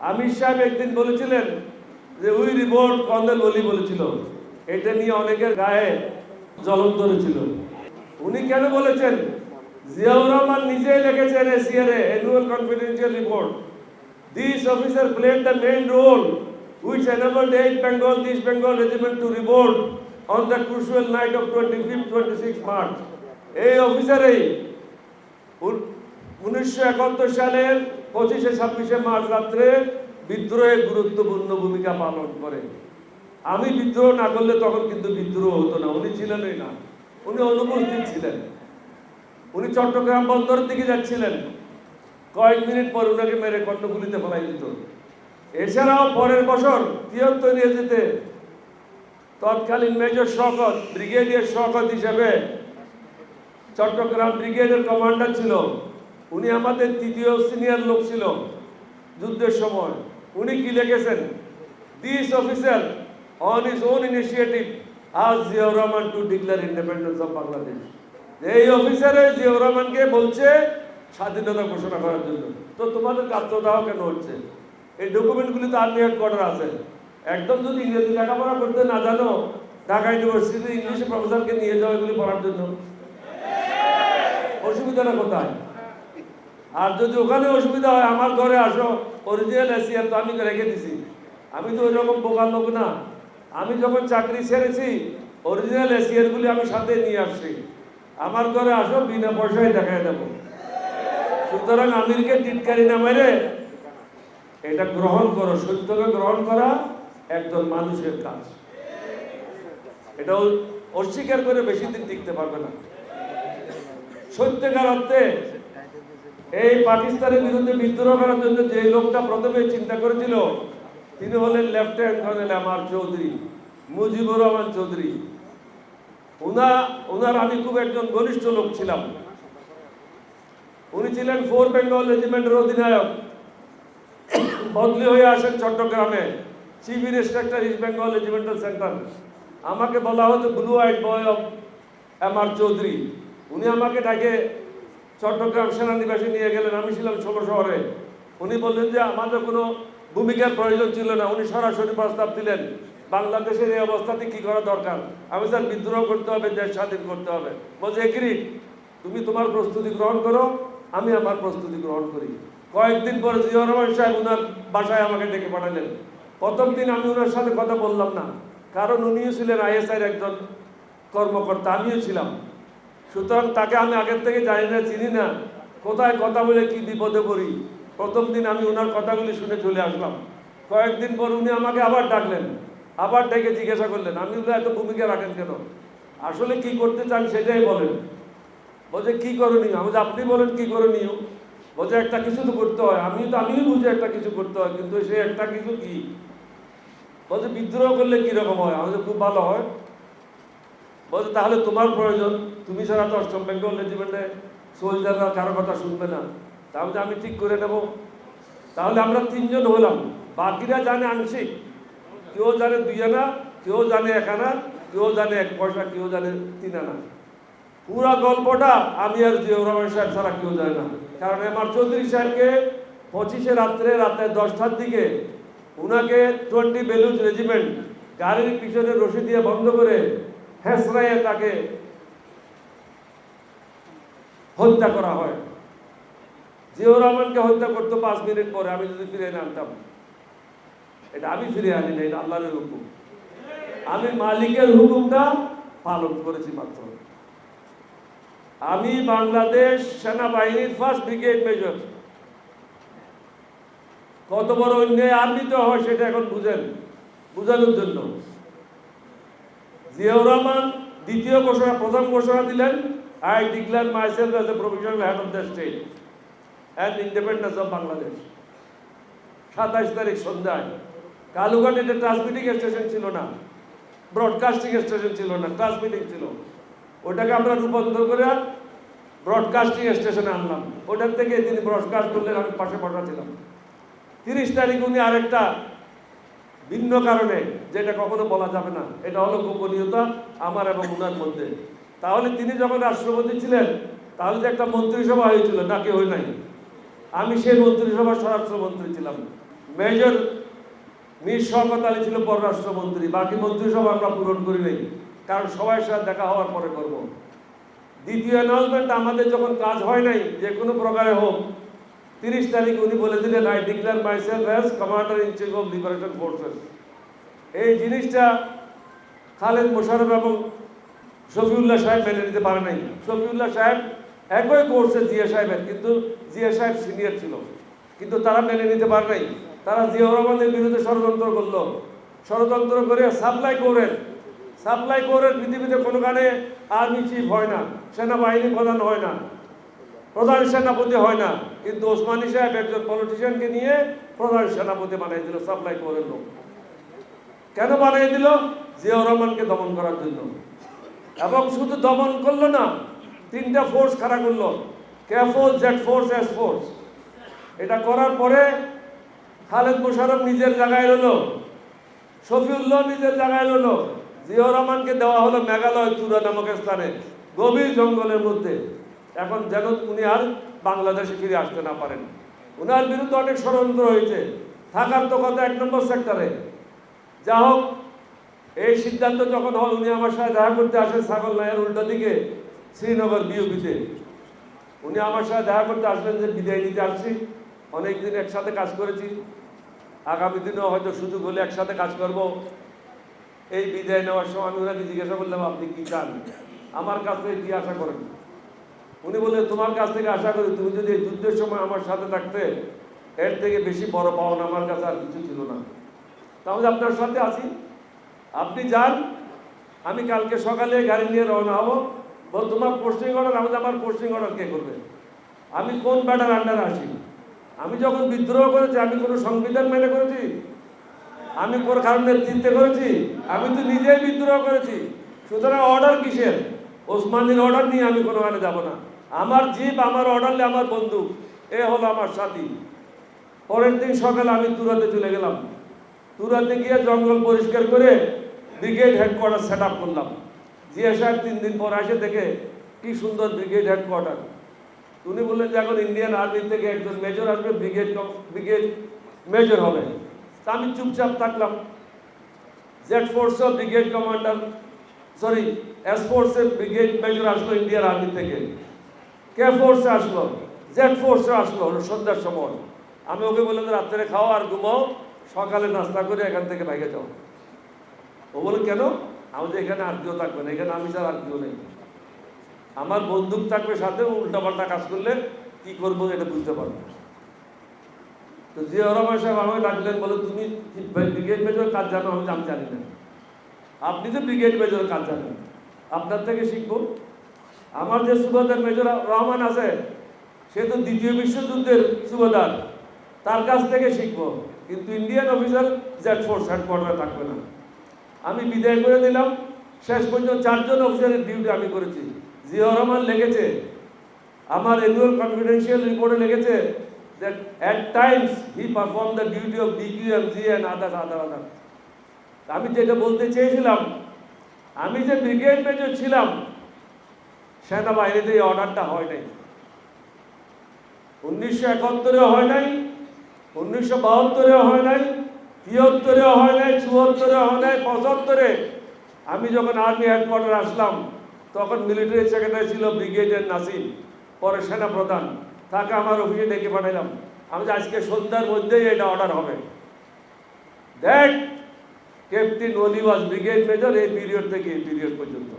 আমির সাহেব একদিন বলেছিলেন যে উই রিভোল্ট কর্নেল ওলি বলেছিল, এটা নিয়ে অনেকের গায়ে জ্বলন ধরেছিল। উনি কেন বলেছেন? জিয়াউর রহমান নিজেই লিখেছেন ACR annual confidential report, this officer played the main role which enabled 8 Bengal, East Bengal regiment to revolt on the crucial night of 25-26 March. এই অফিসারই 1971 সালের 25-26 মার্চ রাত্রে বিদ্রোহে গুরুত্বপূর্ণ ভূমিকা পালন করে। আমি বিদ্রোহ না করলে তখন কিন্তু বিদ্রোহ হতো না, উনি ছিলেনই না, উনি অনুপস্থিত ছিলেন। উনি চট্টগ্রাম বন্দরের দিকে যাচ্ছিলেন, কয়েক মিনিট পর উনাকে মেরে কর্ণফুলীতে ফেলাই দিত। এছাড়াও পরের বছর 73 ইংরেজিতে তৎকালীন মেজর শওকত, ব্রিগেডিয়ার শওকত হিসেবে চট্টগ্রাম ব্রিগেডের কমান্ডার ছিল। উনি আমাদের তৃতীয় সিনিয়র লোক ছিল যুদ্ধের সময়। উনি কি লিখেছেন? This officer on his own initiative আজ Ziaur Rahman to declare independence of Bangladesh. এই অফিসারে জিয়াউর রহমানকে বলছে স্বাধীনতা ঘোষণা করার জন্য। তো তোমাদের আত্মদাহ কেন হচ্ছে? এই ডকুমেন্টগুলি তো আর্মি হেডকোয়ার্টার আছে। একদম যদি ইংরেজি লেখাপড়া করতে না জানো, ঢাকা ইউনিভার্সিটি ইংলিশে প্রফেসরকে নিয়ে যাও এগুলি পড়ার জন্য, অসুবিধাটা কোথায়? আর যদি ওখানে অসুবিধা হয়, আমার ঘরে আসো, অরিজিনাল এসিআর তো আমি রেখে দিছি। আমি তো ওই রকম বোকার লোক না। আমি যখন চাকরি ছেড়েছি অরিজিনাল এসিআরগুলি আমি সাথে নিয়ে আসছি। আমার ঘরে আসো, বিনা পয়সায় দেখাই দেবো। সুতরাং আমিরকে টিটকারি না মেরে এটা গ্রহণ করো। সত্যকে গ্রহণ করা একজন মানুষের কাজ। এটা অস্বীকার করে বেশি দিন টিকতে পারবে না। সত্যিকার অর্থে এই পাকিস্তানের বিরুদ্ধে বিদ্রোহ করার জন্য যে লোকটা প্রথমে চিন্তা করেছিল, তিনি হলেন lieutenant colonel M R. Chowdhury, Mujibur Rahman Chowdhury. ওনার আমি খুব একজন ঘনিষ্ঠ লোক ছিলাম। উনি ছিলেন 4 বেঙ্গল রেজিমেন্টের অধিনায়ক। বদলি হয়ে আসেন চট্টগ্রামে, chief instructor east Bengal regimental centre. আমাকে বলা হতো blue I'd boy of M R. Chowdhury. উনি আমাকে ডাকে চট্টগ্রাম সেনানিবাসে নিয়ে গেলেন। আমি ছিলাম ষোলো শহরে। উনি বললেন যে আমাদের কোনো ভূমিকার প্রয়োজন ছিল না। উনি সরাসরি প্রস্তাব দিলেন, বাংলাদেশের এই অবস্থাতে কি করা দরকার। আমি স্যার বিদ্রোহ করতে হবে, দেশ স্বাধীন করতে হবে। বলছে এগ্রি, তুমি তোমার প্রস্তুতি গ্রহণ করো, আমি আমার প্রস্তুতি গ্রহণ করি। কয়েকদিন পরে জিয়াউর রহমান সাহেব ওনার বাসায় আমাকে ডেকে পাঠালেন। প্রথম দিন আমি ওনার সাথে কথা বললাম না, কারণ উনিও ছিলেন আইএসআইয়ের একজন কর্মকর্তা, আমিও ছিলাম। সুতরাং তাকে আমি আগের থেকে জানি না, চিনি না, কোথায় কথা বলে কি বিপদে পড়ি। প্রথম দিন আমি ওনার কথাগুলি শুনে চলে আসলাম। কয়েকদিন পর উনি আমাকে আবার ডাকলেন, আবার ডেকে জিজ্ঞাসা করলেন, আমি এত ভূমিকা রাখেন কেন, আসলে কি করতে চান সেটাই বলেন। বলছে কি করণীয়? আমি আপনি বলেন কি করণীয়। বলছে একটা কিছু তো করতে হয়। আমিও বুঝি একটা কিছু করতে হয়, কিন্তু সে একটা কিছু কি? বলছে বিদ্রোহ করলে কিরকম হয়? আমাদের খুব ভালো হয়। বলছে তাহলে তোমার প্রয়োজন, তুমি ছাড়া তো 8ম বেঙ্গল রেজিমেন্টে সোলজাররা কারো কথা শুনবে না। তাহলে আমি ঠিক করে নেব। তাহলে আমরা 3 জন হলাম, বাকিরা জানে আংশিক। কেউ জানে 2 আনা, কেউ জানে 1 আনা, কেউ জানে 1 পয়সা, কেউ জানে 3 আনা। পুরা গল্পটা আমি আর জিয়াউর রহমান সাহেব ছাড়া কেউ জানে না। কারণ এম.আর. চৌধুরী সাহেবকে 25 রাতে 10টার দিকে উনাকে 20 বেলুচ রেজিমেন্ট গাড়ির পিছনে রশি দিয়ে বন্ধ করে হেসরাইয়ে তাকে হত্যা করা হয়। জিয়াউর রহমানকে হত্যা করতো 5 মিনিট পরে, আমি যদি ফিরে এনে আনতাম। এটা আমি ফিরে আনি না, এটা আল্লাহর হুকুম। আমি মালিকের হুকুমটা পালন করেছি মাত্র। আমি বাংলাদেশ সেনাবাহিনীর 1st ব্রিগেড মেজর। কত বড় অন্যায় আর্মিতে হয় সেটা এখন বুঝানোর জন্য। জিয়াউর রহমান প্রথম ঘোষণা দিলেন, I declare myself as a provisional head of the state and independence of Bangladesh। 27 তারিখ সন্ধ্যায় কালুঘাটে ট্রান্সমিটিং স্টেশন ছিল না, ব্রডকাস্টিং স্টেশন ছিল না, ট্রান্সমিটিং ছিল। ওটাকে আমরা রূপান্তর করে ব্রডকাস্টিং স্টেশনে আনলাম। ওটার থেকে তিনি ব্রডকাস্ট করলেন, আমি পাশে পাঠাচ্ছিলাম। 30 তারিখ উনি আরেকটা ভিন্ন কারণে, যেটা কখনো বলা যাবে না, এটা হলো গোপনীয়তা আমার এবং উনার মধ্যে। তাহলে তিনি যখন রাষ্ট্রপতি ছিলেন, তাহলে যে একটা মন্ত্রিসভা হয়েছিল, নাকি হয় নাই? আমি সেই মন্ত্রিসভার স্বরাষ্ট্রমন্ত্রী ছিলাম। মেজর মীর শওকত আলী ছিল পররাষ্ট্রমন্ত্রী, বাকি মন্ত্রী সব আমরা পূরণ করি নাই, কারণ সবার সাথে দেখা হওয়ার পরে করব। দ্বিতীয় অ্যানাউন্সমেন্ট, আমাদের যখন কাজ হয় নাই যে কোনো প্রকারে হোক, 30 তারিখ উনি বলে দিলেন, I declare myself as commander in chief of liberation forces. এই জিনিসটা খালেদ মোশাররফ এবং শফিউল্লাহ সাহেব মেনে নিতে পারে নাই। শফিউল্লাহ সাহেব একই কোর্সে জিয়া সাহেবের, কিন্তু জিয়া সাহেব সিনিয়র ছিল, কিন্তু তারা মেনে নিতে পারে নাই। তারা জিয়াউর রহমানের বিরুদ্ধে ষড়যন্ত্র করলো, ষড়যন্ত্র করে সাপ্লাই কোরের পৃথিবীতে কোনোখানে আর্মি চিফ হয় না, সেনাবাহিনী প্রধান হয় না, প্রধান সেনাপতি হয় না, কিন্তু ওসমানী সাহেব একজন পলিটিশিয়ানকে নিয়ে প্রধান সেনাপতি বানাই দিল সাপ্লাই কোরের লোক। কেন বানিয়ে দিল? জিয়াউর রহমানকে দমন করার জন্য। এবং শুধু দমন করলো না, 3টা ফোর্স খাড়া করলো, K force, Z force, S force. এটা করার পরে খালেদ মোশাররফ নিজের জায়গায় রইল, শফিউল্লাহ নিজের জায়গায় রইল, জিয়াউর রহমানকে দেওয়া হলো মেঘালয় তুরা নামক স্থানে, গভীর জঙ্গলের মধ্যে। এখন যেন উনি আর বাংলাদেশে ফিরে আসতে না পারেন। উনার বিরুদ্ধে অনেক ষড়যন্ত্র হয়েছে, থাকার তো কথা 1 নম্বর সেক্টরে। যা হোক, এই সিদ্ধান্ত যখন হয়, উনি আমার সাথে দেখা করতে আসেন ছাগল নাইয়ের উল্টা দিকে শ্রীনগর বিওপিতে। উনি আমার সাথে দেখা করতে আসলেন যে বিদায় নিতে আসছি, অনেকদিন একসাথে কাজ করেছি, আগামী দিনেও হয়তো সুযোগ হলে একসাথে কাজ করব। এই বিদায় নেওয়ার সময় আমি ওনাকে জিজ্ঞাসা করলাম, আপনি কি চান, আমার কাছ থেকে কি আশা করেন? উনি বললেন, তোমার কাছ থেকে আশা করি তুমি যদি এই যুদ্ধের সময় আমার সাথে থাকতে, এর থেকে বেশি বড় পাওনা আমার কাছে আর কিছু ছিল না। তাহলে আপনার সাথে আছি, আপনি যান, আমি কালকে সকালে গাড়ি নিয়ে রওনা হবো। বল, তোমার পোস্টিং অর্ডার, আমার পোস্টিং অর্ডার কে করবে? আমি কোন ব্যাটার আন্ডারে আসি? আমি যখন বিদ্রোহ করেছি, আমি কোনো সংবিধান মেনে করেছি? আমি কোন কারণ নেতৃত্বে করেছি? আমি তো নিজেই বিদ্রোহ করেছি। সুতরাং অর্ডার কিসের? ওসমানীর অর্ডার নিয়ে আমি কোনোখানে যাব না। আমার জিপ, আমার অর্ডার, আমার বন্দুক, এ হলো আমার সাথী। পরের দিন সকালে আমি তুরাতে চলে গেলাম। তুরাতে গিয়ে জঙ্গল পরিষ্কার করে ব্রিগেড হেডকোয়ার্টার সেট আপ করলাম। জিয়া সাহেব 3 দিন পর আসে দেখে কি সুন্দর ব্রিগেড হেডকোয়ার্টার। উনি বললেন যে এখন ইন্ডিয়ান আর্মি থেকে একজন মেজর আসবে, ব্রিগেড মেজর হবে। তা আমি চুপচাপ থাকলাম। জেড ফোর্সের ব্রিগেড কমান্ডার, সরি, এস ফোর্সের ব্রিগেড মেজর আসলো ইন্ডিয়ান আর্মি থেকে, কে ফোর্সে আসলো, জেড ফোর্সে আসলো সন্ধ্যার সময়। আমি ওকে বললাম, রাত্রে খাও আর ঘুমাও, সকালে নাস্তা করে এখান থেকে বাইকে যাও। ও বলে, কেন? আমি যে এখানে আর কেউ থাকবে না, এখানে আমি ছাড়া আর কেউ নেই, আমার বন্দুক থাকবে সাথে, উল্টাপাল্টা কাজ করলে কি করবো এটা বুঝতে পারবো। তো জিয়াউর রহমান সাহেব আমাকে ডাকলেন, বলে, তুমি ব্রিগেড মেজর কাজ জানো? আমি জানি না। আপনি তো ব্রিগেড মেজর কাজ জানেন, আপনার থেকে শিখবো। আমার যে সুবাদার মেজর রহমান আছে, সে তো 2য় বিশ্বযুদ্ধের সুবাদার, তার কাছ থেকে শিখবো। কিন্তু ইন্ডিয়ান অফিসার জেড ফোর্স হেডকোয়ার্টারে থাকবে না। আমি বিদায় করে দিলাম। শেষ পর্যন্ত 4 জন অফিসারের ডিউটি আমি করেছি। জিয়াউর রহমান লিখেছে, আমার অ্যানুয়াল কনফিডেন্সিয়াল রিপোর্টে লিখেছে that at times he performed the duty of DQMG and other. আমি যেটা বলতে চেয়েছিলাম, আমি যে ব্রিগেড মেজর ছিলাম, সেনাবাহিনীতে এই অর্ডারটা হয় নাই। 1971-এও হয় নাই, 1972-এও হয় নাই, 73-এও হয় নাই, 74-এও হয় নাই, 75-এ আমি যখন আর্মি হেডকোয়ার্টার আসলাম, তখন মিলিটারি সেক্রেটারি ছিল ব্রিগেডিয়ার নাসিম, পরে সেনাপ্রধান। তাকে আমার অফিসে ডেকে পাঠালাম। আমি আজকে সন্ধ্যার মধ্যেই এটা অর্ডার হবে। দ্যাট ক্যাপ্টেন ওলি ওয়াজ ব্রিগেড মেজর এই পিরিয়ড থেকে এই পিরিয়ড পর্যন্ত।